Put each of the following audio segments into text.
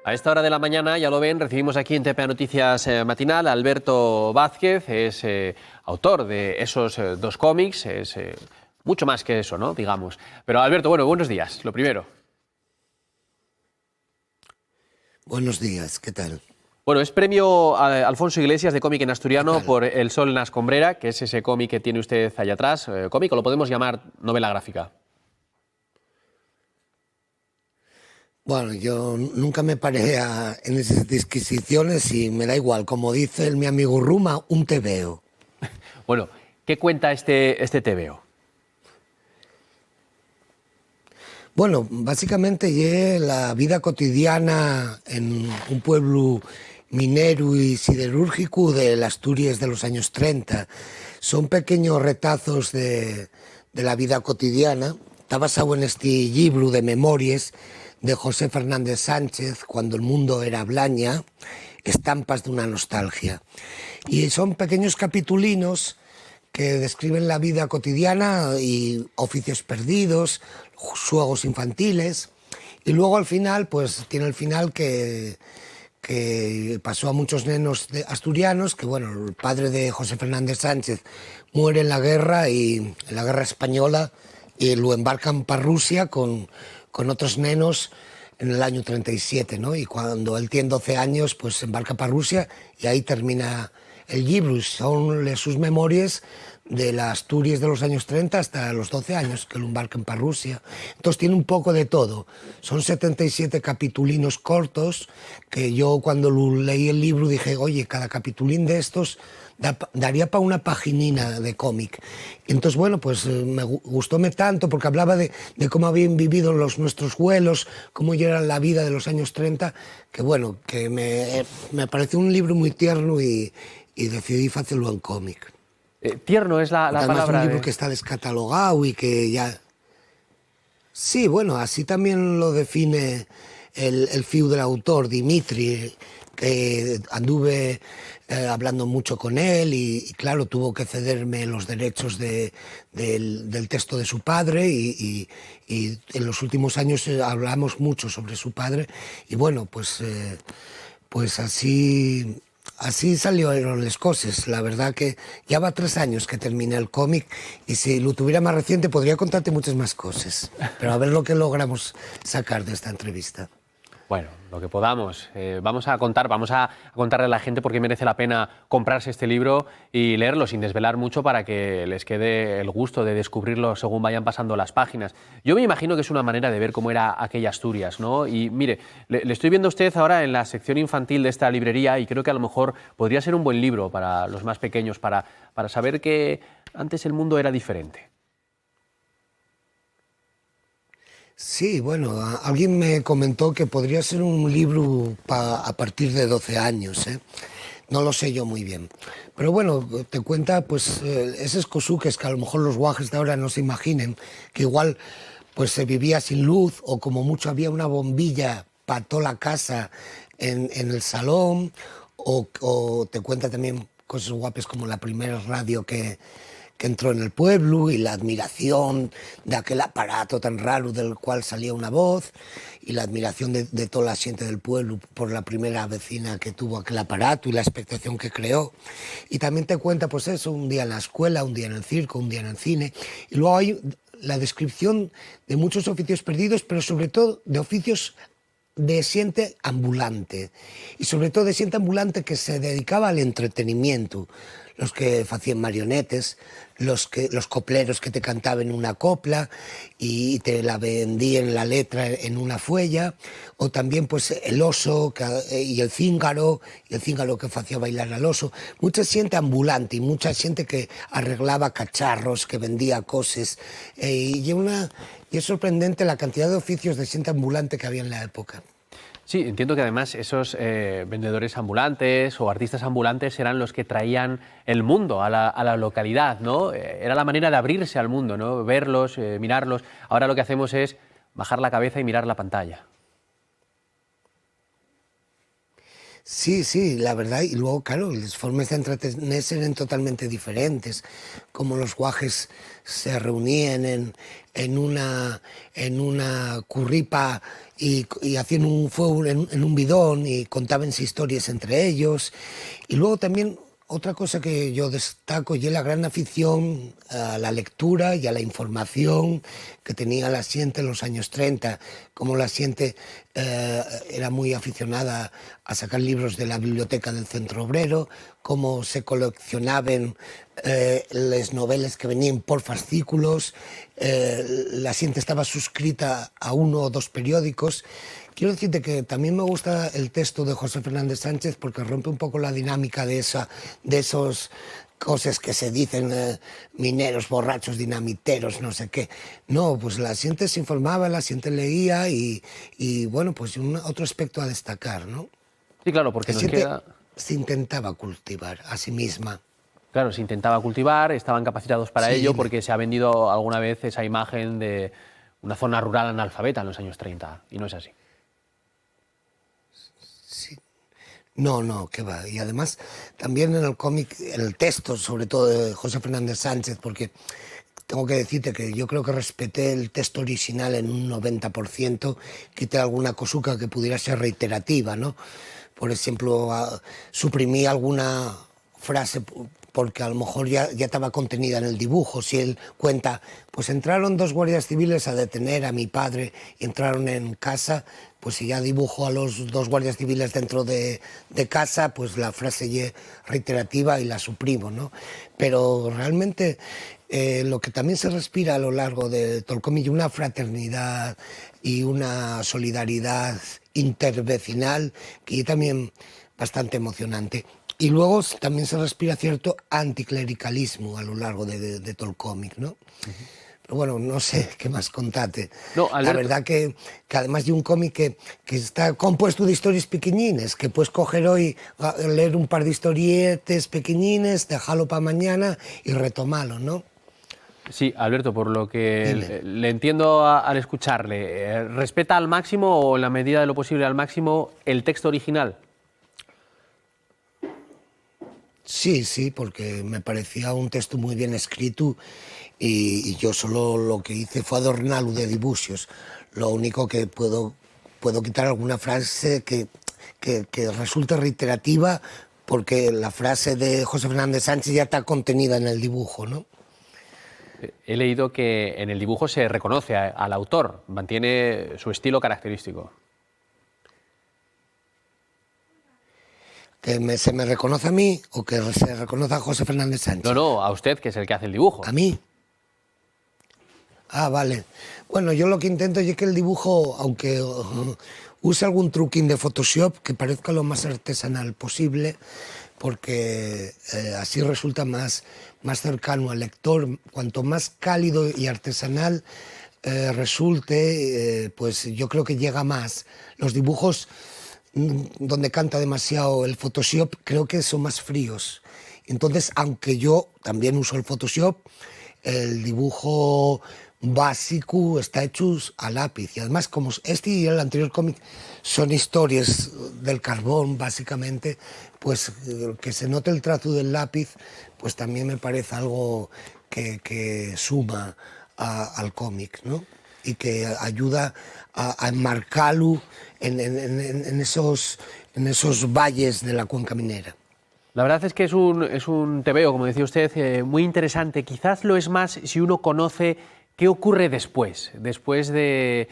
A esta hora de la mañana, ya lo ven, recibimos aquí en TPA Noticias Matinal a Alberto Vázquez, es autor de esos dos cómics, es mucho más que eso, ¿no? Digamos. Pero Alberto, bueno, buenos días, lo primero. Buenos días, ¿qué tal? Bueno, es premio a Alfonso Iglesias de cómic en asturiano tal? por El sol en la escombrera, que es ese cómic que tiene usted allá atrás. Cómic, o lo podemos llamar novela gráfica. Bueno, yo nunca me paré en esas disquisiciones y me da igual. Como dice mi amigo Ruma, un tebeo. Bueno, ¿qué cuenta este tebeo? Bueno, básicamente es la vida cotidiana en un pueblo minero y siderúrgico de las Asturias de los años 30. Son pequeños retazos de la vida cotidiana. Está basado en este libro de memorias de José Fernández Sánchez, Cuando el mundo era Blaña, estampas de una nostalgia. Y son pequeños capitulinos que describen la vida cotidiana y oficios perdidos, juegos infantiles. Y luego al final, pues tiene el final que pasó a muchos nenos asturianos, que bueno, el padre de José Fernández Sánchez muere en la guerra española, y lo embarcan para Rusia con otros nenos en el año 37, ¿no? Y cuando él tiene 12 años, pues se embarca para Rusia y ahí termina el libro. Son sus memorias de las Asturias de los años 30 hasta los 12 años que lo embarcan para Rusia. Entonces tiene un poco de todo. Son 77 capitulinos cortos que yo cuando leí el libro dije, oye, cada capitulín de estos daría para una paginina de cómic. Entonces, bueno, pues me gustóme tanto porque hablaba de cómo habían vivido nuestros abuelos, cómo era la vida de los años 30, que bueno, que me pareció un libro muy tierno y decidí hacerlo en cómic. Tierno es la Además palabra. es un libro que está descatalogado y que ya... Sí, bueno, así también lo define el fiu del autor, Dimitri, que anduve hablando mucho con él y claro, tuvo que cederme los derechos del texto de su padre y en los últimos años hablamos mucho sobre su padre y bueno, pues así salieron las cosas. La verdad que ya va 3 años que terminé el cómic y si lo tuviera más reciente podría contarte muchas más cosas. Pero a ver lo que logramos sacar de esta entrevista. Bueno, lo que podamos. Vamos a contarle a la gente por qué merece la pena comprarse este libro y leerlo sin desvelar mucho para que les quede el gusto de descubrirlo según vayan pasando las páginas. Yo me imagino que es una manera de ver cómo era aquella Asturias, ¿no? Y mire, le estoy viendo a usted ahora en la sección infantil de esta librería y creo que a lo mejor podría ser un buen libro para los más pequeños, para saber que antes el mundo era diferente. Sí, bueno, alguien me comentó que podría ser un libro a partir de 12 años, ¿eh? No lo sé yo muy bien. Pero bueno, te cuenta pues esos cosuques que a lo mejor los guajes de ahora no se imaginen, que igual pues se vivía sin luz o como mucho había una bombilla para toda la casa en el salón, o te cuenta también cosas guapas como la primera radio que entró en el pueblo y la admiración de aquel aparato tan raro del cual salía una voz y la admiración de toda la gente del pueblo por la primera vecina que tuvo aquel aparato y la expectación que creó. Y también te cuenta pues eso, un día en la escuela, un día en el circo, un día en el cine. Y luego hay la descripción de muchos oficios perdidos, pero sobre todo de oficios de xente ambulante y sobre todo de xente ambulante que se dedicaba al entretenimiento, los que facían marionetes, los copleros que te cantaban una copla y te la vendían la letra en una fuella, o también pues el oso y el cíngaro que facía bailar al oso. Mucha xente ambulante y mucha xente que arreglaba cacharros, que vendía cosas, y es sorprendente la cantidad de oficios de xente ambulante que había en la época. Sí, entiendo que además esos vendedores ambulantes o artistas ambulantes eran los que traían el mundo a la localidad, ¿no? Era la manera de abrirse al mundo, ¿no? Verlos, mirarlos. Ahora lo que hacemos es bajar la cabeza y mirar la pantalla. Sí, sí, la verdad, y luego, claro, las formas de entretenerse eran totalmente diferentes, como los guajes se reunían en una curripa y hacían un fuego en un bidón y contaban historias entre ellos. Y luego también otra cosa que yo destaco y es la gran afición a la lectura y a la información que tenía la Siente en los años 30, como la Siente era muy aficionada a sacar libros de la biblioteca del Centro Obrero, cómo se coleccionaban las novelas que venían por fascículos, la Siente estaba suscrita a uno o dos periódicos. Quiero decirte que también me gusta el texto de José Fernández Sánchez porque rompe un poco la dinámica de esos cosas que se dicen, mineros, borrachos, dinamiteros, no sé qué. No, pues la gente se informaba, la gente leía y bueno, pues otro aspecto a destacar, ¿no? Sí, claro, porque La nos gente queda... se intentaba cultivar a sí misma. Claro, se intentaba cultivar, estaban capacitados para Sí, ello dime. porque se ha vendido alguna vez esa imagen de una zona rural analfabeta en los años 30 y no es así. Sí. No, no, qué va. Y además, también en el cómic, el texto, sobre todo de José Fernández Sánchez, porque tengo que decirte que yo creo que respeté el texto original en un 90%, quité alguna cosuca que pudiera ser reiterativa, ¿no? Por ejemplo, suprimí alguna frase porque a lo mejor ya estaba contenida en el dibujo. Si él cuenta, pues entraron dos guardias civiles a detener a mi padre y entraron en casa, pues si ya dibujo a los dos guardias civiles dentro de casa, pues la frase es reiterativa y la suprimo, ¿no? Pero realmente lo que también se respira a lo largo de todo el cómic, una fraternidad y una solidaridad intervecinal que es también bastante emocionante. Y luego también se respira cierto anticlericalismo a lo largo de todo el cómic, ¿no? Pero bueno, no sé qué más contarte. No, La Alberto, verdad que además de un cómic que está compuesto de historias pequeñines, que puedes coger hoy, leer un par de historietes pequeñines, dejarlo para mañana y retomarlo, ¿no? sí, Alberto, por lo que Dime. le entiendo al escucharle, ¿respeta al máximo o en la medida de lo posible al máximo el texto original? Sí, sí, porque me parecía un texto muy bien escrito y yo solo lo que hice fue adornarlo de dibujos. Lo único que puedo quitar alguna frase que resulte reiterativa porque la frase de José Fernández Sánchez ya está contenida en el dibujo, ¿no? He leído que en el dibujo se reconoce al autor, mantiene su estilo característico. Se me reconoce a mí o que se reconoce a José Fernández No, Sánchez. no, a usted, que es el que hace el dibujo. A mí. Ah, vale. Bueno, yo lo que intento es que el dibujo, aunque use algún truquín de Photoshop, que parezca lo más artesanal posible, porque así resulta más cercano al lector. Cuanto más cálido y artesanal resulte, pues yo creo que llega más. Los dibujos donde canta demasiado el Photoshop, creo que son más fríos. Entonces, aunque yo también uso el Photoshop, el dibujo básico está hecho a lápiz. Y además, como este y el anterior cómic son historias del carbón, básicamente, pues que se note el trazo del lápiz, pues también me parece algo que suma al cómic, ¿no? Y que ayuda a enmarcarlo en esos valles de la cuenca minera. La verdad es que es un tebeo, como decía usted, muy interesante. Quizás lo es más si uno conoce qué ocurre después de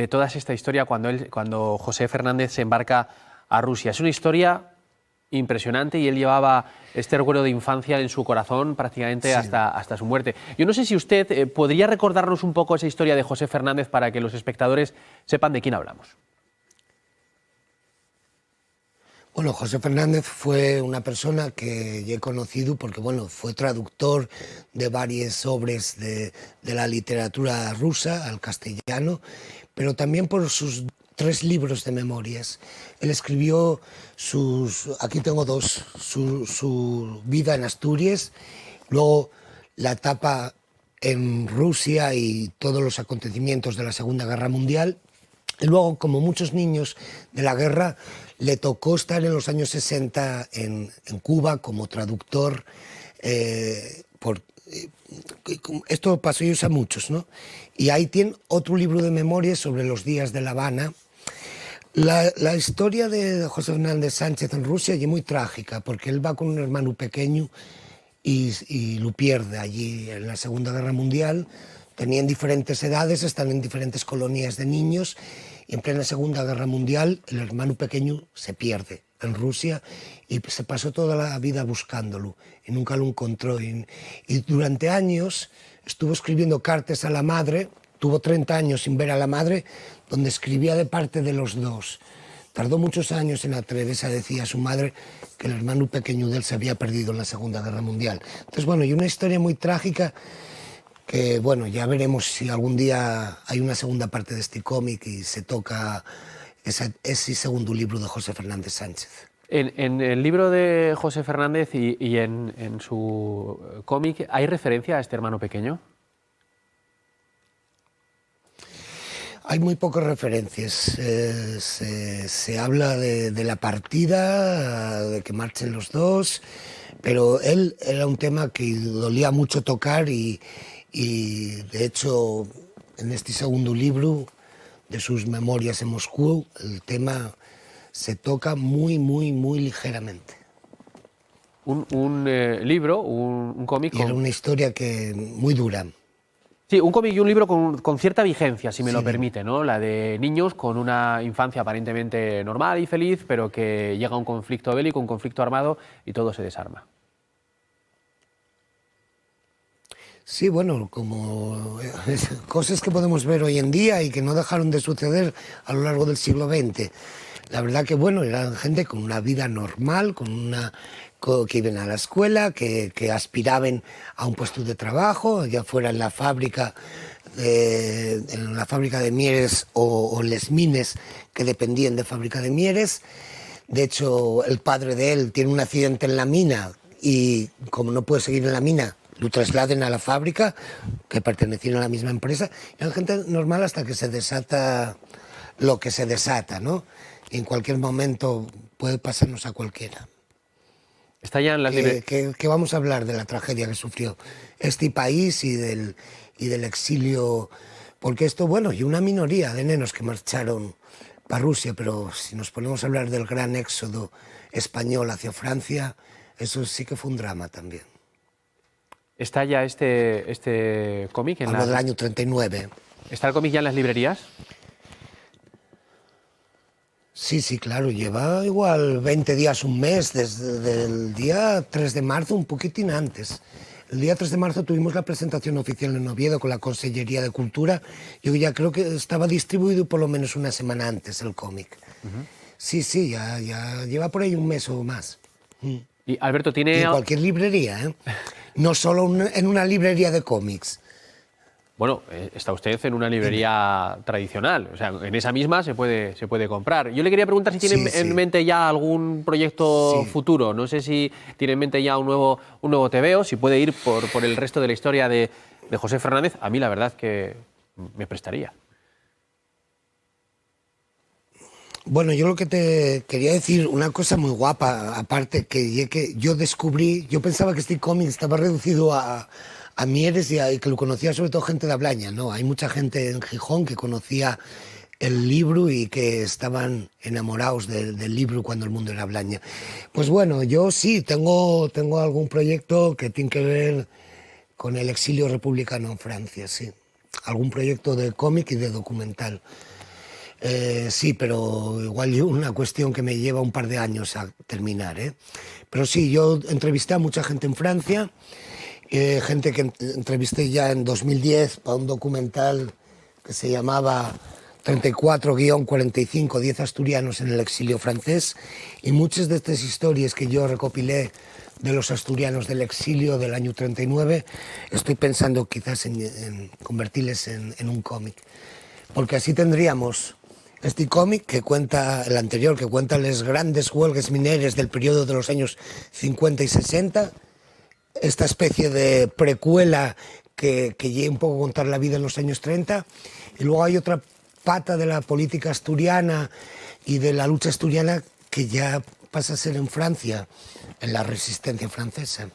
toda esta historia cuando José Fernández se embarca a Rusia. Es una historia impresionante y él llevaba este recuerdo de infancia en su corazón prácticamente Sí. hasta su muerte. Yo no sé si usted podría recordarnos un poco esa historia de José Fernández para que los espectadores sepan de quién hablamos. Bueno, José Fernández fue una persona que yo he conocido porque, bueno, fue traductor de varias obras de la literatura rusa al castellano, pero también por sus 3 libros de memorias. Él escribió aquí tengo 2, su vida en Asturias, luego la etapa en Rusia y todos los acontecimientos de la Segunda Guerra Mundial, Y luego, como muchos niños de la guerra, le tocó estar en los años 60 en Cuba como traductor. Esto pasó y usa muchos, ¿no? Y ahí tiene otro libro de memorias sobre los días de La Habana. La historia de José Fernández Sánchez en Rusia es muy trágica, porque él va con un hermano pequeño y lo pierde allí en la Segunda Guerra Mundial. Tenían diferentes edades, están en diferentes colonias de niños, y en plena Segunda Guerra Mundial el hermano pequeño se pierde en Rusia y se pasó toda la vida buscándolo y nunca lo encontró. Y durante años estuvo escribiendo cartas a la madre, tuvo 30 años sin ver a la madre, donde escribía de parte de los dos. Tardó muchos años en atreverse a decir a su madre que el hermano pequeño de él se había perdido en la Segunda Guerra Mundial. Entonces, bueno, y una historia muy trágica que, bueno, ya veremos si algún día hay una segunda parte de este cómic y se toca ese segundo libro de José Fernández Sánchez. En el libro de José Fernández y en su cómic, ¿hay referencia a este hermano pequeño? Hay muy pocas referencias. Se habla de la partida, de que marchen los dos, pero él era un tema que dolía mucho tocar y de hecho en este segundo libro de sus memorias en Moscú el tema se toca muy ligeramente. Un libro, un cómic... Era una historia muy dura. Sí, un cómic y un libro con cierta vigencia, si me lo permite, ¿no? La de niños con una infancia aparentemente normal y feliz, pero que llega a un conflicto bélico, un conflicto armado y todo se desarma. Sí, bueno, como cosas que podemos ver hoy en día y que no dejaron de suceder a lo largo del siglo XX. La verdad que, bueno, eran gente con una vida normal, que iban a la escuela, que aspiraban a un puesto de trabajo, ya fuera en la fábrica de Mieres o en las mines que dependían de fábrica de Mieres. De hecho, el padre de él tiene un accidente en la mina y como no puede seguir en la mina, lo trasladen a la fábrica, que pertenecían a la misma empresa. Eran gente normal hasta que se desata lo que se desata, ¿no? Y en cualquier momento puede pasarnos a cualquiera. Está ya en las que vamos a hablar de la tragedia que sufrió este país y del exilio, porque esto, bueno, y una minoría de nenos que marcharon para Rusia, pero si nos ponemos a hablar del gran éxodo español hacia Francia, eso sí que fue un drama también. ¿Está ya este cómic? Hablo del año 39. ¿Está el cómic ya en las librerías? Sí, claro, lleva igual 20 días, un mes, desde el día 3 de marzo, un poquitín antes. El día 3 de marzo tuvimos la presentación oficial en Oviedo con la Consellería de Cultura. Yo ya creo que estaba distribuido por lo menos una semana antes el cómic. Sí, ya lleva por ahí un mes o más. Y Alberto, tiene... Y en cualquier librería, ¿eh? No solo en una librería de cómics. Bueno, está usted en una librería tradicional, o sea, en esa misma se puede comprar. Yo le quería preguntar si tiene en mente ya algún proyecto futuro. No sé si tiene en mente ya un nuevo TVO, si puede ir por el resto de la historia de José Fernández. A mí la verdad que me prestaría. Bueno, yo lo que te quería decir, una cosa muy guapa, aparte que yo descubrí, yo pensaba que este cómic estaba reducido a Mieres y que lo conocía sobre todo gente de Ablaña, ¿no? Hay mucha gente en Gijón que conocía el libro y que estaban enamorados del libro cuando el mundo era Ablaña. Pues bueno, yo sí, tengo algún proyecto que tiene que ver con el exilio republicano en Francia, sí. Algún proyecto de cómic y de documental. Sí, pero igual una cuestión que me lleva un par de años a terminar, ¿eh? Pero sí, yo entrevisté a mucha gente en Francia, gente que entrevisté ya en 2010 para un documental que se llamaba 34-45, 10 asturianos en el exilio francés, y muchas de estas historias que yo recopilé de los asturianos del exilio del año 39, estoy pensando quizás en convertirles en un cómic, porque así tendríamos este cómic que cuenta, el anterior, que cuenta las grandes huelgas mineras del periodo de los años 50 y 60, esta especie de precuela que lleva un poco a contar la vida en los años 30, y luego hay otra pata de la política asturiana y de la lucha asturiana que ya pasa a ser en Francia, en la resistencia francesa.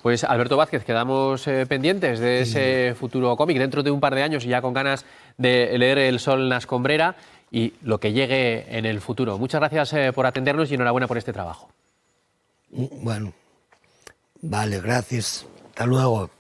Pues Alberto Vázquez, quedamos pendientes de ese futuro cómic dentro de un par de años y ya con ganas de leer El sol en la escombrera y lo que llegue en el futuro. Muchas gracias por atendernos y enhorabuena por este trabajo. Bueno, vale, gracias. Hasta luego.